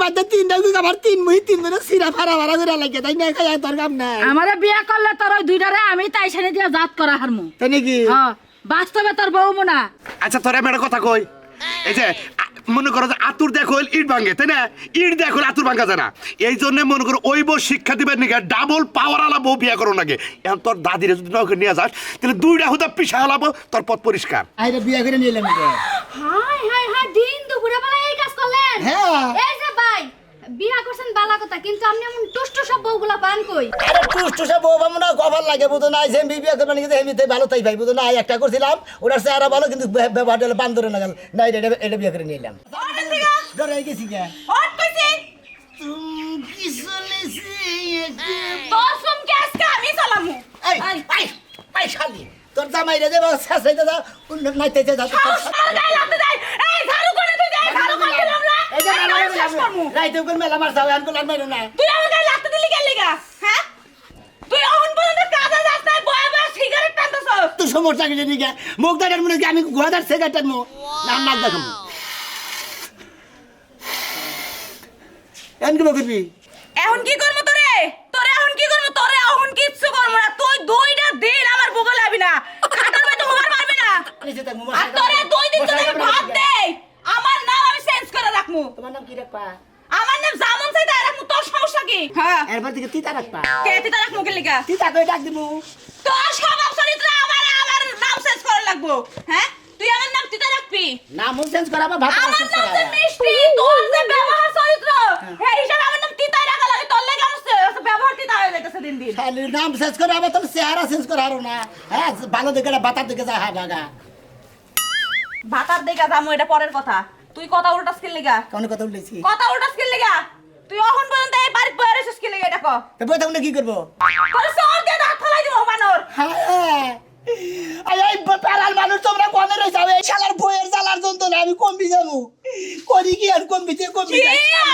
বাদ তিনটা গুলো আবার তিন মুই তিন দিন সিরা ফারা ফারা করে লাগে তাই না খাই তোর কাম নাই আমারে বিয়া করলে তোর ওই দুইটারে আমি তাই সেনে দিয়া জাত করা হারমু তাই নাকি হ্যাঁ বাস্তবে তোর বউ মুনা আচ্ছা তোরে আমি একটা কথা কই এই যে মনে করো যে আতুর দেখো ইট ভাঙে তাই না ইট দেখো আতুর ভাঙা যায় না এই জন্য মনে করো ওই বউ শিক্ষা দিবেন নাকি ডাবল পাওয়ার আলা বউ বিয়া করো নাকি এখন তোর দাদিরে যদি নৌকে নিয়ে যাস তাহলে দুইটা হুদা পিছা হলাবো তোর পথ পরিষ্কার আইরে বিয়া করে নিলাম এটা হাই হাই হাই দিন দুপুরে বেলা এই কাজ করলেন হ্যাঁ এই যে ভাই বিয়া করছেন বালা কথা কিন্তু আপনি এমন টুষ্ট সব বউগুলা পান কই আরে টুস টুসা বউ বামনা গফার লাগে বুঝো না যে বিয়া করবে নাকি এমনিতে ভালো তাই ভাই বুঝো না একটা করছিলাম ওটার চেহারা ভালো কিন্তু ব্যবহারটা হলো বান্দরে না গেল না এটা বিয়া করে নিলাম ডরে গেছি কে হট কইছি তুম কি শুনেছি তোর সুমকে আজকে আমি চালামু এই এই এই শালি তোর জামাই রে দেবা শেষাইতে যা নাইতে যা গায় লাগতে যাই এই ঝাড়ু করে তুই যাই ঝাড়ু করে দিলাম না এই যে রাইতে কোন মেলা মার যাও আনকো লাগ মাইরো না তুই আমার গায়ে লাগতে দিলি কেন লিগা হ্যাঁ তুই অহন পর্যন্ত কাজে যাস না বয় বয় সিগারেট টানতেছ তুই সমস্যা কি জানি কে মুখ দাঁড়ার মনে কি আমি গোয়াদার সিগারেট মো না নাক দেখাম এন কি বকবি এখন কি করব তোরে তোরে এখন কি করব তোরে এখন কিচ্ছু করব না তুই দুইটা দিন আমার বুকে লাবি না খাটার মধ্যে মোবার মারবি না আর তোরে দুই দিন যদি আমি ভাত দেই আমার নাম আমি চেঞ্জ করে রাখমু তোমার নাম কি রাখবা আমার নাম জামন চাই তাই রাখমু তোর সমস্যা কি হ্যাঁ এরপর থেকে তিতা রাখবা কে তিতা রাখমু কে লিগা তিতা কই ডাক দিমু তোর স্বভাব চরিত্র আমার নাম চেঞ্জ করা লাগবো হ্যাঁ তুই আমার নাম তিতা রাখবি নাম চেঞ্জ করাবা ভাত আমার চেঞ্জ নাম করাবা যে মিষ্টি তোর যে ব্যবহার চরিত্র এই হিসাবে আমার নাম তিতাই রাখা লাগে তোর লাগে আমার ব্যবহার তিতা হয়ে যাইতেছে দিন দিন শালির নাম চেঞ্জ করাবা তোর চেহারা চেঞ্জ করা হারো না হ্যাঁ ভালো দেখে বাতার দিকে যা হা ভাগা ভাতার দেখা যামু এটা পরের কথা তুই কথা উল্টাস কি লিগা কোন কথা বলেছি কথা উল্টাস কি লিগা তুই অহন পর্যন্ত এই বাড়ি বয়ে রেছিস কি লিগা এটা কো তো বই তাহলে কি করবো তোর সর দিয়ে দাঁত ফলাই দিব বানর হ্যাঁ এই পাড়ার মানুষ তোমরা কোনে রইছ এই শালার বইয়ের জ্বালার যন্ত্রণা আমি কমবি যাবো করি কি আর কমবি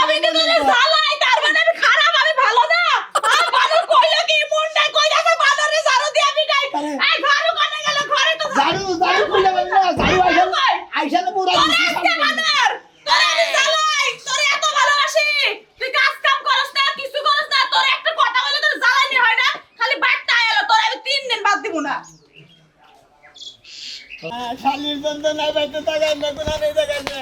আমি তো তোরে জ্বালাই তার মানে আমি খারাপ আমি ভালো না বানর কইলো কি মুন্ডা কই যাবে বানরে ঝাড়ু দিয়া পিটাই এই ঝাড়ু কানে গেল ঘরে তো ঝাড়ু কইলে বলবে ঝাড়ু আইসা না পুরা তোরে আজকে বানর তোরে আমি জ্বালাই তোরে এত ভালোবাসি তুই কাজ কাম করছ না কিছু করছ না তোর একটা কথা বলে তোর জ্বালানি হয় না খালি বাটটা এলো তোরে আমি 3 দিন বাদ দিব না শালির যন্ত্রণা বাইতে তাকাই না কোনা নেই তাকাই না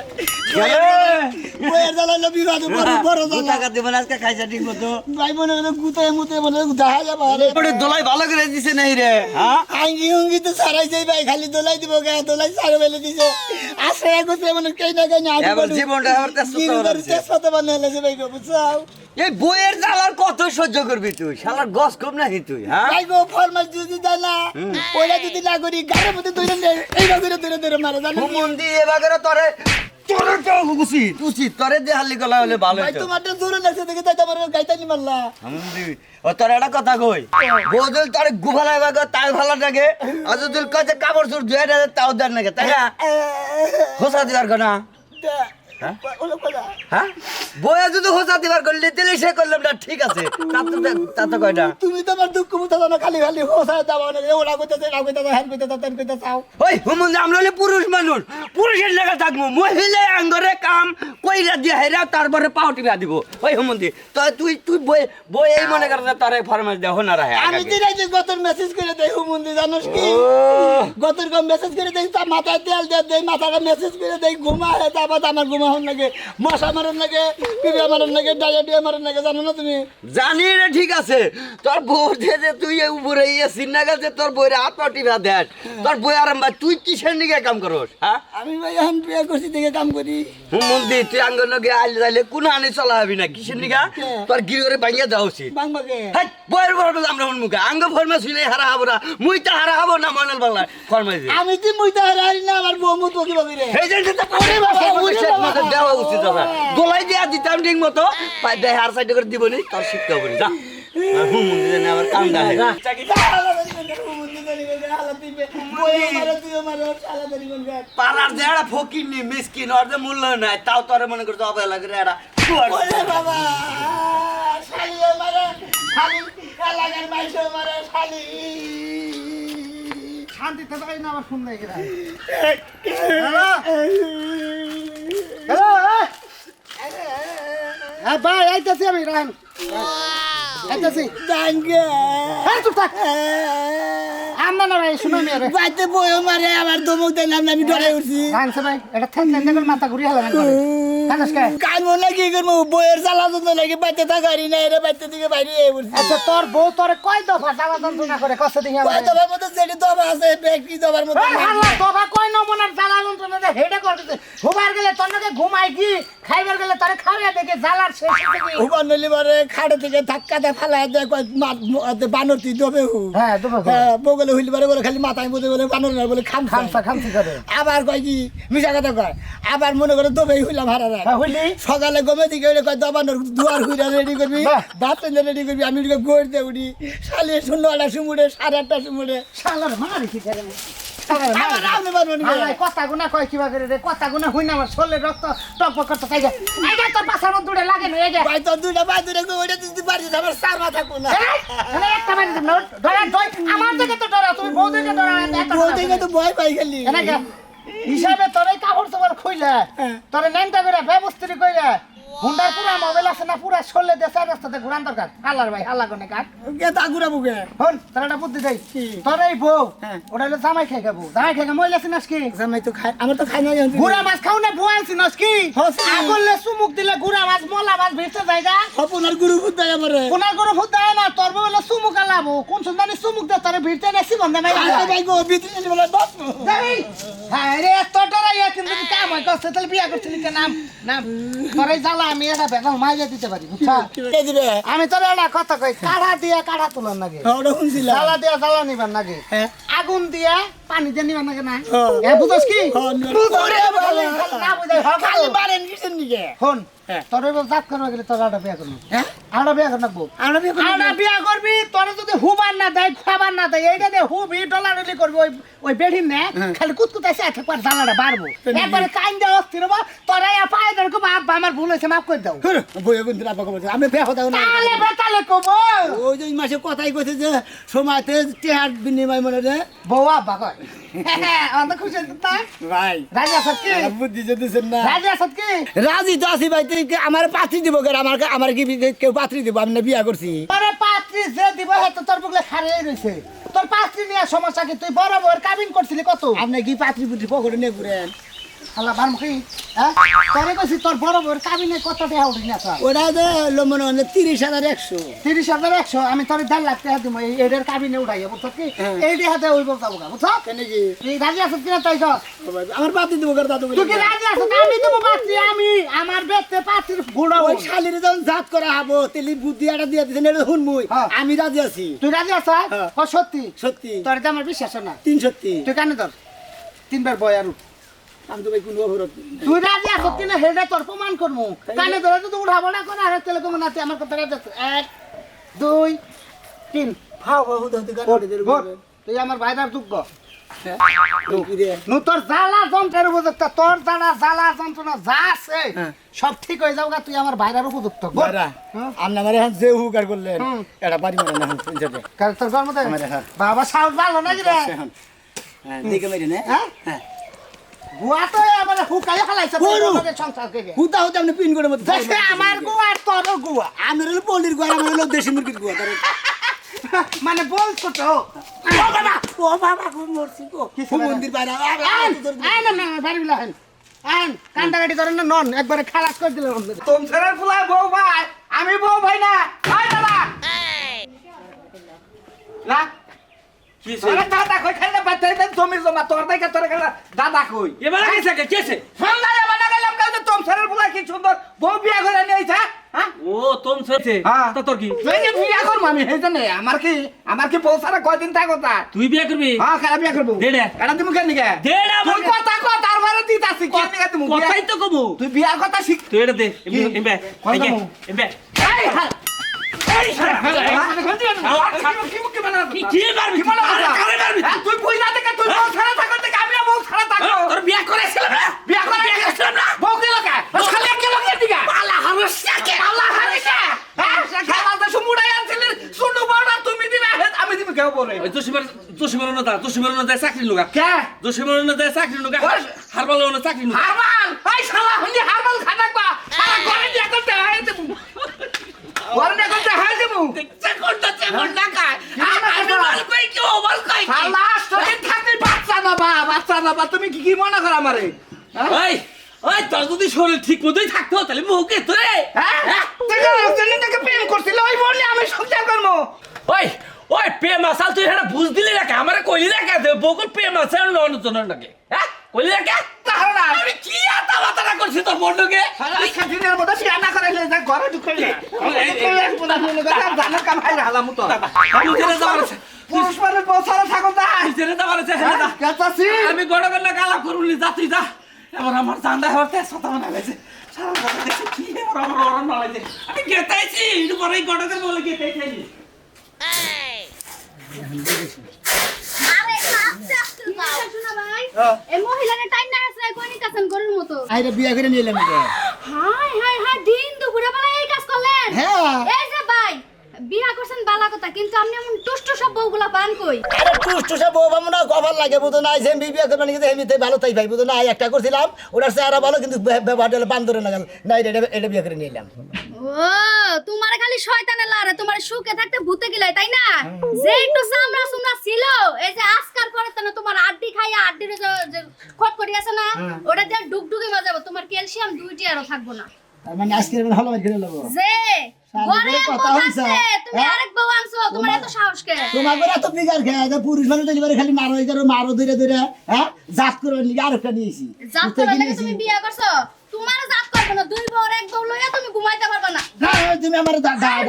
বইয়ের জ্বালালো বিবাদ বড় জ্বালা টাকা দেবেন আজকে খাইছা ঠিক মতো ভাই মনে করে গুতায় মুতে মনে দেখা যাবে পরে দোলাই ভালো করে দিছে নাই রে হ্যাঁ আঙ্গি উঙ্গি তো সারাই যাই ভাই খালি দোলাই দিব গা দোলাই সারা বেলে দিছে আসে এগোছে মনে কেই না কেই না এবার জীবনটা আমার তেজপাতা বানালে যে ভাই গো বুঝাও এই বইয়ের জ্বালার কত সহ্য করবি তুই শালার গস কম নাকি তুই হ্যাঁ ভাই গো ফরমাস যদি দেয় না ওইটা যদি না করি গাড়ির মধ্যে ধরে মারে জানো হুমন্দি এবারে তোরে তোরে তো উচিত তোরে দিয়ে হাল্লি গলা হলে ভালো ভাই হতো তোমার তো জোরে লাগছে দেখে তাই আমার গাইতানি মারলা হুমন্দি ও তোর একটা কথা কই বদল তোর গুফালা এবারে তাই ভালো লাগে আজ তুই কাছে কাপড় চোর ধুয়ে দে তাও দেন নাকি তাই না হোসা দিবার কোনা হ্যাঁ বইয়া যদি হোসা দিবার করলি তাহলে সে করলাম না ঠিক আছে তা তো কয়টা তুমি তো আমার দুঃখ মুঠা জানো খালি খালি হোসা দাও না ওরা কইতাছে না কইতাছে হ্যান কইতাছে তেন কইতাছে চাও ওই হুমন্দি আমরা হলে পুরুষ মানুষ পুরুষের লাগা থাকবো মহিলা আঙ্গরে কাম কইরা দিয়ে হেরা তারপরে পাও টিপা দিব ওই হুমন্দি তো তুই বই এই মনে করে তারে ফরমাস দেও না রাহে আমি দিলাই যে গতর মেসেজ করে দেই হুমন্দি জানোস কি গতর কম মেসেজ করে দেই তা মাথায় তেল দিয়ে দেই মাথাটা মেসেজ করে দেই ঘুমা হে তারপর আমার ঘুমা হন লাগে মশা মারন লাগে পিঁপড়া মারন লাগে ডায়ারিয়া মারন লাগে জানো না তুমি জানি রে ঠিক আছে তোর বউ যে তুই উপরে ইয়ে সিন্না গেছে তোর বইরে হাত পা টিপা দেখ তোর বই আরাম তুই কিসের নিকে কাম করস হ্যাঁ আমি ভাই এখন বিয়ে করছি থেকে কাম করি হুমন্দি তুই আঙ্গন লগে আইলে যাইলে কোন আনি চলা হবি না কিসের নিকা তোর গিরে ভাঙিয়া দেওয়া উচিত বাংবাকে হ্যাঁ বইয়ের বড় আমরা মুখে আঙ্গ ফরমাস হইলে হারা হবো না মুই তা হারা হবো না মনেল বাংলা ফরমাস আমি কি মুইতা হারাই না আমার বউ মুত বকি বকি রে এই যে তো পরে বাবা দেওয়া উচিত দাদা গোলাই দিয়া দিতাম ঠিক মতো দেয় আর সাইড করে দিবনি তোর শিখতে হবে যা হুমন্দি জানে আবার কান্দা হয় পাড়ার যে একটা ফকির নি মিসকিন ওর যে মূল্য নাই তাও তোরে মনে করতে অবহেলা করে একটা বাবা শালি মারে শালি এলাকার মাইসে মারে শালি শান্তি তো পাই না আমার ফোন নাই গেরা হ্যালো হ্যালো ভাই আইতাছি আমি রাহেন আইতাছি দাঙ্গে হ্যাঁ চুপ থাক আমরা না ভাই শুনো নি আরে বাইতে বইও মারে আমার দমক দেন আমি ডরে উঠছি রাহেন ভাই এটা থেন থেন করে মাথা ঘুরিয়ে হলাম করে কানস কে কানবো না কি করবো বইয়ের জ্বালা যন্ত্র লাগে বাইতে থাকারি না এরা বাইতে থেকে বাইরে উঠছি আচ্ছা তোর বউ তোরে কয় দফা জ্বালা যন্ত্রণা করে কষ্ট দিই কয় দবার মধ্যে যেটি দবা আছে ব্যক্তি দবার মধ্যে আল্লাহ দফা কয় নমুনার জ্বালা যন্ত্রণা দে হেডে করতেছে হুবার গেলে তোর নাকি ঘুমাই কি খাইবার গেলে তোরে খাওয়া দেখে জ্বালার শেষ থেকে হুবার নলি বারে খাড়ে থেকে ধাক্কাতে ফালাই দেয় বানর তুই দবে হু হ্যাঁ দফা বগলে হইলি বারে বলে খালি মাথায় মধ্যে বলে বানর না বলে খামসা করে আবার কয় কি মিশা কথা কয় আবার মনে করে দবেই হইলাম হারা রাত হ্যাঁ হইলি সকালে গমে দিকে হইলে কয় দবানোর দুয়ার হুইরা রেডি করবি বাহ। ভাত রেডি করবি আমি ওদিকে গোড় দিয়ে উঠি শালি 9টা সুমুড়ে 8:30 সুমুড়ে শালার মারি কি করে আবার রাউনে পারবো না কথা গুনা কয় কিবা করে রে কথা গুনা হই না আমার শরীরে রক্ত টকবক করতে চাই যা এই যে তোর পাছানো দুড়ে লাগে না এই যে ভাই তো দুইটা ভাই দুইটা ওইটা দিতে পারছিস আমার সার মাথা কোনা এই একটা মারি দিন ধরে ধরে আমার থেকে তো ডরা তুমি বউ থেকে ডরা এত বউ থেকে তো ভয় পাই খালি এনেকে হিসাবে তোরে কাপড় চোপড় খুইলা তোরে নেনটা করে ব্যবস্থিত কইরা হুন্ডার পুরা মোবাইল আছে না পুরা শোলে দেশে রাস্তাতে ঘুরান দরকার হালার ভাই হালা কোনে কাট কে তা ঘুরা বুকে হন তোর একটা বুদ্ধি দেই তোর এই বউ ওটা হলো জামাই খাই খাবো জামাই খাই মহিলা চিনাস কি জামাই তো খাই আমার তো খাই না জানি গুড়া মাছ খাও না বুয়াল চিনাস কি হসি। আগলে সুমুক দিলে গুড়া মাছ মলা মাছ ভিতরে জায়গা হপনার গুরু বুদ্ধ আমারে কোনার করে ফুট দেয় না তোর বউ হলো সুমুক আলাবো কোন সুন্দরী সুমুক দে তোর ভিতরে নেছি বন্ধে নাই আরে ভাই গো বিতি বলে বাপ যাবি হ্যাঁ রে তোটারা ইয়া কিন্তু কাম হয় কষ্ট তাহলে বিয়া করছিলি কে নাম নাম তোর এই জ্বালা আমি এটা বেগাল মাইজা দিতে পারি বুঝছা কে দিবে আমি তোর একটা কথা কই কাড়া দিয়া কাড়া তুলার নাকি ওটা শুনছিলাম জ্বালা দিয়া জ্বালা নিবার নাকি হ্যাঁ আগুন দিয়া পানি দিয়ে নিবার নাকি না হ্যাঁ। এ বুঝছ কি হ্যাঁ, ওরে বাবা, না বুঝাই খালি বারেন কিসের নিকে হন হ্যাঁ। তোর এবার জাত করবা গেলে তোর আড়া বিয়া করবো হ্যাঁ আড়া বিয়া কর নাকবো আমরা বিয়ে করব আড়া বিয়া করবি তোর যদি হুবার না দেয় খাবার না দেয় এইটা দিয়ে হুবি ডলাডলি করবি ওই বেঠিন নে খালি কুতকুতাইছে একবার জ্বালাটা বাড়বো একবারে কাইন দেওয়া অস্থির হবো তোরা পায়ে ধরকো বাপ আমার ভুল হয়েছে মাফ করে দাও বইয়ে বন্ধু আপা বলছে আমি বিয়ে কথা না তাহলে বেতালে কব ওই যে মাসে কথাই কইছে যে সময়তে টেহার বিনিময় মনে রে বউ আব্বা কয় অন্ত খুশি হয়েছে তা ভাই রাজি আসাদ কি বুদ্ধি যেতেছেন না রাজি আসাদ কি রাজি তো আছি ভাই তুই আমার পাত্রী দিব কেন আমার কি কেউ পাত্রী দিব আমি না বিয়া করছি তোরে পাত্রী যে দিব হয়তো তোর বুকলে খারিয়ে রয়েছে তোর পাত্রী নিয়ে সমস্যা কি তুই বড় বড় কাবিন করছিলি কত আপনি কি পাত্রী পুত্রী পকেটে নিয়ে ঘুরেন আল্লাহ বারমুখী হ্যাঁ তোরে কইছি তোর বড় বড় কাবিনে কত টাকা উঠি না স্যার ওটা যে মনে হয় 30,100 30,100 আমি তোর 1.5 লাখ টাকা দিব এইটার কাবিনে উঠাইয়া বুঝছ কি এই টাকাতে ওই বলতে যাবো বুঝছ কেন কি তুই রাজি আছিস কিনা তাই আমার পাত্রী দিব কেন দাদু তুই কি রাজি আছিস আমি দেবো পাত্রী আমি আমার বেতে পাত্রীর গুড়া ওই শালির যখন জাত করা হবো তেলি বুদ্ধি একটা দিয়ে দিচ্ছেন এটা শুনবই হ্যাঁ। আমি রাজি আছি তুই রাজি আছিস হ্যাঁ। ও সত্যি সত্যি তোর এটা আমার বিশ্বাস না 3 তুই কানে ধর 3 বার বয় আর উঠ। আমি তো ভাই কোনো অপরাধ তুই রাজি আছিস কিনা হেডে তোর প্রমাণ করবো কানে ধরে তো উঠাবো না করে আর তেলে কমে না তুই আমার কথা রাজি আছিস 1 2 3 ফাও ফাও হতে হতে গান করে ভোট। তুই আমার ভাইদার যোগ্য দেবে নু তোর জ্বালা যন্ত্রের উপযুক্ত তোর দ্বারা জ্বালা যন্ত্রণা যা আছে হ্যাঁ। সব ঠিক হয়ে যাও গা, তুই আমার ভাইরার উপযুক্ত ভোট। বারা হ্যাঁ। আপনি আমার এখন যে হুকার করলেন হুম। এটা বাড়ি মানে না শুনতে কারণ তোর গর্ব দেয়? আমার হ্যাঁ। বাবা সাহস ভালো নাকি রে হ্যাঁ দেখে মেরে না হ্যাঁ? হ্যাঁ গুয়া তো এবারে হুকাই ফেলাইছে গরু। তোদের সংসার থেকে হুতা হতে আপনি পিন করে মতো দেখে আমার গুয়া আর তোর গুয়া আমি হলো পল্লির গোয়া আমার হলো দেশি মুরগির গোয়া মানে বলছো তো ও বাবা গো মরছি গো মন্দির বাইরে বাড়ি বিলা হেন আন কান্দাকাটি করেন না নন একবারে খালাস করে দিলেন তোম ছেড়ে ফুলা বউ ভাই আমি বউ ভাই না ভাই দাদা না কি তোরা দাদা কই খাইলে বাচ্চা দেন জমির জমা তোর দাইকা তোর খাইলে দাদা কই এবার কেসে কেসে সন্ধ্যায় বানা গেলাম কাউকে তোম ছেড়ে ফুলা কি সুন্দর বউ বিয়া করে নিয়েছে হ্যাঁ ও তোম সরছে হ্যাঁ। তা তোর কি তুই যে বিয়া করবো আমি এই জন্য আমার কি বউ সারা কয়দিন থাকো তা তুই বিয়ে করবি হ্যাঁ খারাপ বিয়া করবো দে দে। এটা তুমি কেন নিকে দে না তুই আমাকে। কথা কো তারপরে দিতাছি কেন নিকে তুমি বিয়া- কথাই তো কমু তুই বিয়ার কথা শিখ তুই এটা দে কি? এমবে কথা এমবে কমু। এমবে এই হ্যাঁ এই কি মারবি কারে মারবি তুই বুঝলা থেকে তুই বউ ছাড়া থাকো থেকে আমি বউ ছাড়া থাকো তোর বিয়ে করেছিলাম না বিয়া করে গেছিলাম না বউ কি লোকে খালি এক লোকে দিগা আল্লাহ হারসাকে আল্লাহ হারিসা হ্যাঁ খালা তো সুমুড়াই আনছিলি সুনু বড় তুমি দিবে আমি দিবে কেউ বলে জসিমার না দেয় চাকরি লোকা কে জসিমার না দেয় চাকরি লোকা হারবাল না চাকরি লোকা হারবাল এই শালা হন্দি হারবাল খানা কো সারা ঘরে দিয়া করতে হয় কেমন টাকা আমি বল কই কি ও বল কই কি শালা শরীর থাকতে বাচ্চা না তুমি কি মনে করো আমারে ওই ওই তোর যদি শরীর ঠিক মতোই থাকতো তাহলে মুখে তোরে হ্যাঁ তুই প্রেম করছিল ওই বললে আমি সংসার করবো ওই ওই প্রেম আসাল তুই এটা বুঝ দিলি না আমারে কইলি না কে বকুল প্রেম আসাল নন নাকি হ্যাঁ কইলি না কে তাহলে না আমি কি আতা বাতা করছি তোর বন্ধুকে শালা খাদিনের মতো পিয়ানা করাইলে যা ঘরে ঢুকাইলে জানা কাম হাই হালামু তো আমি জেনে যাবার আছে পুরুষ মানুষ বছরে থাকো তা জেনে যাবার আছে হেলে দা কাছাছি আমি গড়বেন না গালা করুলি যা তুই যা এবার আমার জান্দা হতে সতা মনে গেছে সারা কথা দেখছি কি এবার আমার ওরন মালাইছে আমি গেতাইছি একটু পরেই গড়াতে বলে গেতাইছি আরে আস্তে আস্তে যাও শোনা ভাই এই মহিলারে টাইম না আছে কোনি কাছেন গরুর মতো আইরে বিয়া করে নিলাম এটা হাই হাই হাই দিন দুপুরে বেলা এই কাজ করলেন হ্যাঁ এই যে ভাই বিয়া করছেন বালা কথা কিন্তু আপনি এমন টুষ্ট সব বউগুলা পান কই আরে টুস টুসা বউ বামুনা গফার লাগে বুঝো না যে বিয়া করবে নাকি এমনিতে ভালো তাই ভাই বুঝো না একটা করছিলাম ওটার চেহারা ভালো কিন্তু ব্যবহার হলো বান্দরে লাগাল না এটা বিয়া করে নিলাম ও তোমার খালি শয়তানে লারে তোমার সুখে থাকতে ভূতে গিলাই তাই না যে একটু চামড়া সুমড়া ছিল এই যে আজকাল পরে তো না তোমার আড্ডি খাইয়া আড্ডির যে খটখটি আছে না ওটা দিয়ে ডুগডুগি বাজাবো তোমার ক্যালসিয়াম দুইটি আরো থাকবো না তার মানে আজকে ভালো মার করে নেবো যে সারা ঘরে কথা বউ হইছে, আছে, তুমি হ্যাঁ? আরেক বউ আনছো তোমার এত সাহস কে তোমার করে এত বিগার খেয়ে যে পুরুষ মানুষ ডেলিভারি খালি মারো এগারো মারো ধরে ধরে হ্যাঁ জাত করে নিয়ে আরেকটা নিয়েছি জাত করে লাগে তুমি বিয়া করছো তোমার জাত করবে না দুই বউ আর এক বউ লইয়া তুমি ঘুমাইতে পারবে না না তুমি আমার রাস্তায়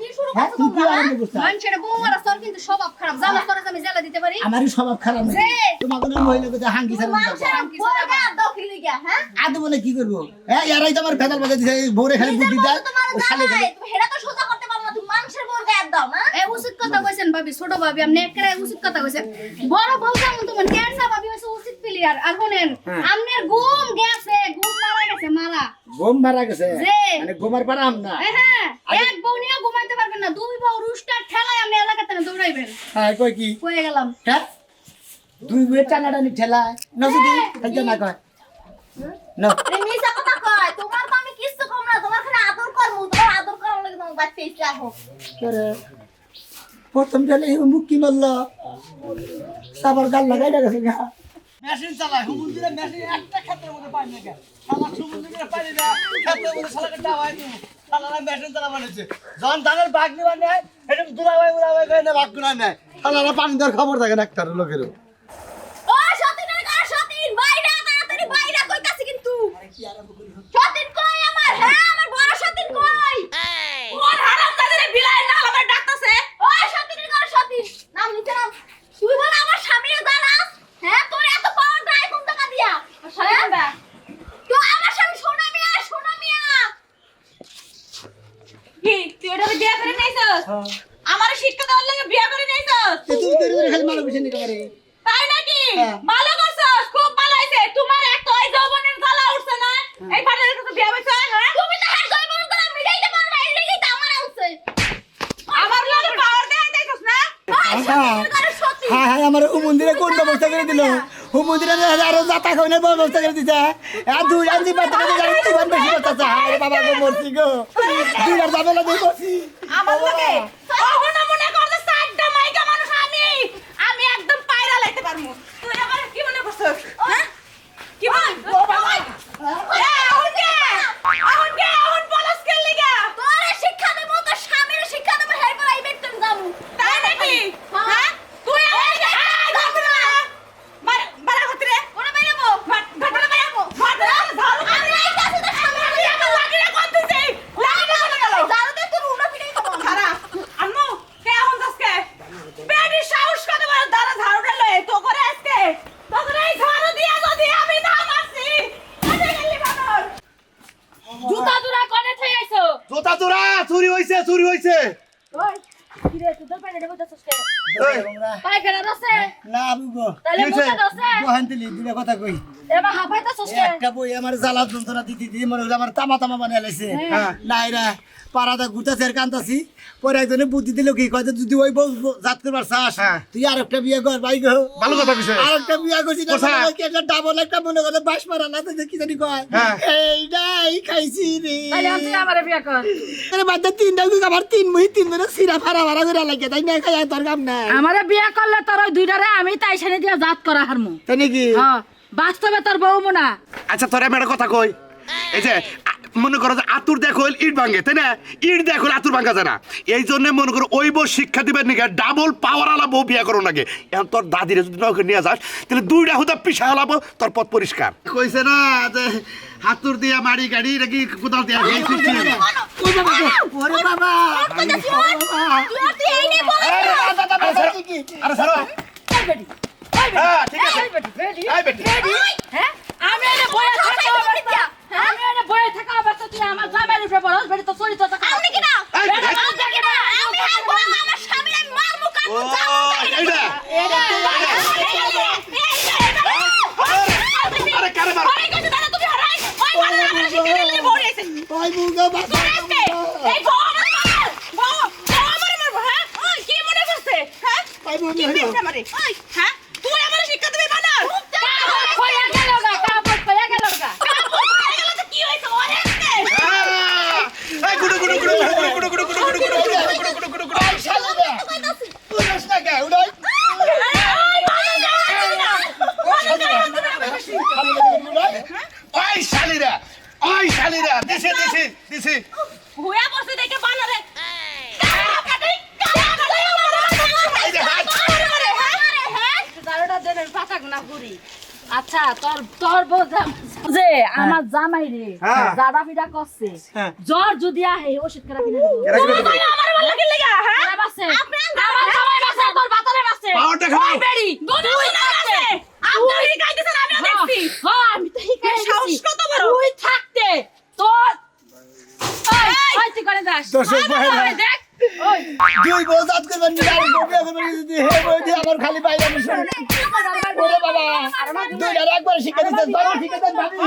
কি শুরু হ্যাঁ করছো তুমি কি তোমরা আরম্ভ করছো মানুষের বউ আর তোর কিন্তু স্বভাব খারাপ জানা করে আমি জেলা দিতে পারি আমারই স্বভাব খারাপ না যে। তোমার কোনো মহিলা কোথা হাঙ্গি ছাড়া মানুষের বউকে দখল লিগা হ্যাঁ আদু বলে কি করবো হ্যাঁ এরাই তো আমার ভেদাল বাজে দিছে ভোরে খালি বুদ্ধি দেয় তোমার ও শালে জামাই তুমি হেডা তো সোজা করতে পারো না তুমি মানুষের বউকে এক দাও না এ উচিত কথা কইছেন ভাবি ছোট ভাবি আপনি একরে উচিত কথা কইছেন বড় বউ যেমন তোমার ক্যান্সার ভাবি হইছে উচিত প্লেয়ার আর শুনেন আমনের ঘুম গেছে ঘুম মারা গেছে মারা ঘুম মারা গেছে যে। মানে ঘুমার পারাম না হ্যাঁ এক বউ নিয়ে ঘুমাইতে পারবেন না দুই বউ রুস্টার ঠেলায় আপনি এলাকাতে দৌড়াইবেন হ্যাঁ কই কি কয়ে গেলাম হ্যাঁ দুই বইয়ের টানাটানি ঠেলায় না যদি তাই না কয় না তুমি মিছা কথা কয় তোমার তো আমি কিচ্ছু কম না তোমার খালি আদর করমু তোমার আদর করার লাগি তোমার বাচ্চা ইচ্ছা রাখো করে প্রথম ঠেলে মুখ কি মারলো তারপর গাল লাগাই গেছে গা মেশিন চালায় হুমুন্দিরে মেশিন একটা ক্ষেত্রের মধ্যে পাই না কেন শালা হুমুন্দিরে পারি না ক্ষেত্রের মধ্যে শালাকে ডাবাই দিই শালারা মেশিন চালা বানাইছে যখন ধানের ভাগ নিবা নেয় এটা দুলাভাই উলাভাই করে না ভাগ করে নেয় শালারা পানি দেওয়ার খবর থাকে না একটা লোকেরও ও সতীনের কার সতীন বাইরা তাড়াতাড়ি বাইরা কইতাছি কিন্তু সতীন কই আমার হ্যাঁ আমার বড় সতীন কই কোন হারামজাদারে বিলাই না আমার ডাকতাছে ও সতীনের কার সতীন নাম নিচে নাম তুই বল আমার স্বামীর দাঁড়াস হ্যাঁ তোর এত পাওয়ার নাই কোন টাকা দিয়া হ্যাঁ তো আমার স্বামী সোনা মিয়া কি তুই এটা বিয়া করে নিয়েছস আমার শিক্ষা দেওয়ার লাগে বিয়া করে নিয়েছস তুমি ধরে ধরে খালি মারা বসে নিতে পারে তাই নাকি হ্যাঁ। ভালো করছস খুব ভালো হইছে তোমার এত ওই যৌবনের জ্বালা উঠছে না এই ফাটার কাছে বিয়া হইছে হ্যাঁ তুমি তো হ্যাঁ যৌবনের জ্বালা মিটাইতে পারো না এই লাগি তো আমার উঠছে আমার লগে পাওয়ার দেয় দেখছস না হ্যাঁ হ্যাঁ আমার হুমুন্দিরে কোন ব্যবস্থা করে দিল হুমুন্দিরে আরো যাতা খাওয়ানোর ব্যবস্থা করে দিছে আর দুই আনজি পাতে তুই বেশি করতেছে আরে বাবা গো মরছি গো দুই আর যাবে না দেখো আমার লগে ওহন মনে করতে সাইডটা মাইকা মানুষ আমি একদম পায়রা লাইতে পারমু তুই আমার কি মনে করছস হ্যাঁ কি বল ও বাবা এখন বলস কে লাগা তোরে শিক্ষা দেব তো স্বামীর শিক্ষা দেব হেই পর আইবে তুমি যামু তাই নাকি হ্যাঁ তুই বাড়া হতরে ওরে বাইরাবো ভাতরে বাইরাবো ভাতরে ঝাড়ু আমি আইতাছি তো স্বামীর লাগা লাগিলে কোন দিছি লাগিলে চলে গেল ঝাড়ু দে তুই উনা পিটাই তো খারাপ আম্মু কে এখন যাসকে বেডি সাহস করে বড় দাঁড়া ঝাড়ুটা লয়ে তো করে আজকে তো করে এই ঝাড়ু দিয়া যদি আমি না মারছি কোনে গেলি বানর জুতা জুরা কোনে থই আইছো জোতা তোরা চুরি হইছে ওই কিরে তুই তোর পানি দেব যাসকে এই, পাই ফেরা দছে না বুবো তাহলে কি হইছে? মুখে দছে বহান দিলি দুটা কথা কই এবার হাফাইতা সস্কে একটা বই আমার জ্বালা যন্ত্রণা দিদি দিদি মনে হলো আমার তামা তামা বানিয়ে লাইছে হ্যাঁ। নাইরা পাড়াটা ঘুরতেছে আর কান্তাছি পরে একজনে বুদ্ধি দিল কি কয় যে যদি ওই বউ জাত করবার চাস তুই আর একটা বিয়ে কর ভাই গো ভালো কথা কইছে আর একটা বিয়ে করছি না কোথায়? কি একটা ডাবল একটা মনে করে বাস মারা না তো কি জানি কয় এইটাই খাইছি রে তাহলে তুই আমারে বিয়ে কর আরে বাদে তিনটা গুলো আমার তিন মুই তিন ধরে সিরা ফাড়া ফাড়া করে লাগে তাই না খাই তোর কাম নাই আমারে বিয়ে করলে তোর ওই দুইটারে আমি তাই সেনে দিয়ে জাত করা হারমু তাই নাকি হ্যাঁ বাস্তবে তোর বউ মুনা আচ্ছা তোরে আমি একটা কথা কই এই যে মনে করো যে আতুর দেখো ইট ভাঙে তাই না ইট দেখো আতুর ভাঙা যায় না এই জন্য মনে করো ওই বউ শিক্ষা দিবেন নাকি ডাবল পাওয়ার আলা বউ বিয়ে করো নাকি এখন তোর দাদিরে যদি নৌকে নিয়ে যাস তাহলে দুইটা হুদা পিছা হলাবো তোর পথ পরিষ্কার কইছে না যে হাতুর দিয়া মারি গাড়ি নাকি কোদাল দিয়া ওরে বাবা তুই এই নে বল আরে ছাড়ো এই বেটি হ্যাঁ ঠিক আছে এই বেটি বেটি এই বেটি হ্যাঁ আমি এনে বয়ে থাকা অবস্থা আমি এনে বয়ে থাকা অবস্থা তুই আমার জামাইয়ের উপরে বড় বেটি তো চরিত্র থাকা আমি কি না আমি হ্যাঁ বড় আমার স্বামী আমি মারমু কাটমু এইটা আরে কারে মার ওই কথা দাদা তুমি হারাই ওই কথা আমার শিখে দিলে বড় এসে ওই বুগা বাবা এই বউ আমার বউ আমার হ্যাঁ ওই কি মনে করছে হ্যাঁ ওই বুগা কি দিছে আমারে ওই হ্যাঁ তুই আমার শিক্ষা দিবি বানার কইয়া গেল গা কাপড় কইয়া গেল গা কাপড় কইয়া গেল তো কি হইছে ওরে এই গুড়ু গুড়ু গুড়ু গুড়ু গুড়ু গুড়ু গুড়ু গুড়ু গুড়ু গুড়ু গুড়ু উড়াস না কে উড়াই ওই শালিরা দিছে ভুয়া বসে দেখে বানারে আচ্ছা তোর যে আমার জামাই রে জাদা পিডা করছে জ্বর যদি আহে ওষুধ কেনা কিনে দেবো আমার ভালো লাগে লাগা হ্যাঁ আমার জামাই বাসে তোর বাতারে বাসে পাওয়ারটা খাও। ওই বেরি দুই না আছে আপনি গাইতেছেন আমিও দেখছি হ্যাঁ আমি তো হিকাই সাহস কত বড় তুই থাকতে তোর ওই তুই করে যাস দর্শক ভাইরা। ওই দেখ ওই দুই বউ জাত করবেন না আর বউ বিয়ে করবেন যদি হে বউ দিয়ে আমার খালি বাইরে বসে ওরে বাবা দুইটা একবার শিক্ষা দিতে দাও শিক্ষা দেন ভাবি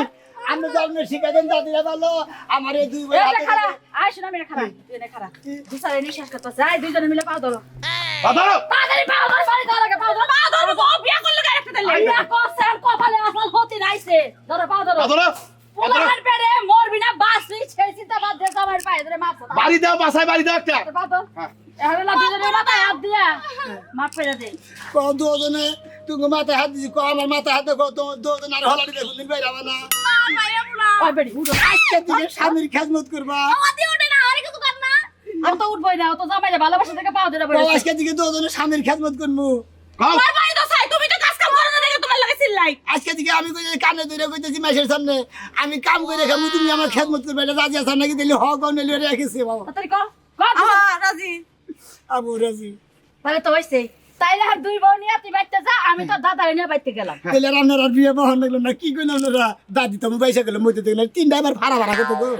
আমরা জন্ম শিক্ষা দেন দাদিরা ভালো আমার এই দুই বউ এই হাতে খারা আয় শোনা মেরে খারা তুই এনে খারা দুসারে নিঃশ্বাস করতে যাই দুইজনে মিলে পাও ধরো বাদারো তাড়াতাড়ি পাও ধরো বাড়ি ধরো আগে পাও ধরো বউ বিয়া করলে গায়ে রাখতে দিলে বিয়া করছে আর কপালে আসল হতে নাইছে ধরো পাও ধরো বাদারো পোলার পেড়ে মরবি না বাসি ছেই চিন্তা বাদ দে সবার পায়ে ধরে মাপ বাড়ি দাও বাসায় বাড়ি দাও একটা পাও তো এখন না দুজনে মাথায় হাত দিয়া মাপ করে দে কো দুজনে তুমি মাথায় হাত দিছি কো আমার মাথায় হাত দেখো তো দুজন আর হলাড়ি দেখুন দিন বাইরে না ওই বেড়ি উঠো আজকে দিকে স্বামীর খেজমত করবা আমি তো উঠবই না ও তো জামাইলে ভালোবাসা থেকে পাও ধরে কো বলে আজকে দিকে দুজনে স্বামীর খেজমত করমু কও তোমার বাড়ি তো চাই তুমি তো কাজ কাম করো না দেখে তোমার লাগে চিল্লাই আজকে দিকে আমি কই কানে ধরে কইতেছি মাসের সামনে আমি কাম করে খাবো তুমি আমার খেজমত করবে এটা রাজি আছেন নাকি দিলে হক অনলি রেখেছি বাবা তাড়াতাড়ি কর কর রাজি আবু রাজি তাহলে তো হইছে তাইলে আর দুই বউ নিয়ে তুই বাইতে যা আমি তো দাদারে নিয়ে বাইতে গেলাম তাহলে আপনারা বিয়ে বহন লাগলো না কি কইলেন আপনারা দাদি তো আমি পয়সা গেলাম মইতে দেখলেন তিনটা আবার ভাড়া ভাড়া করতে গো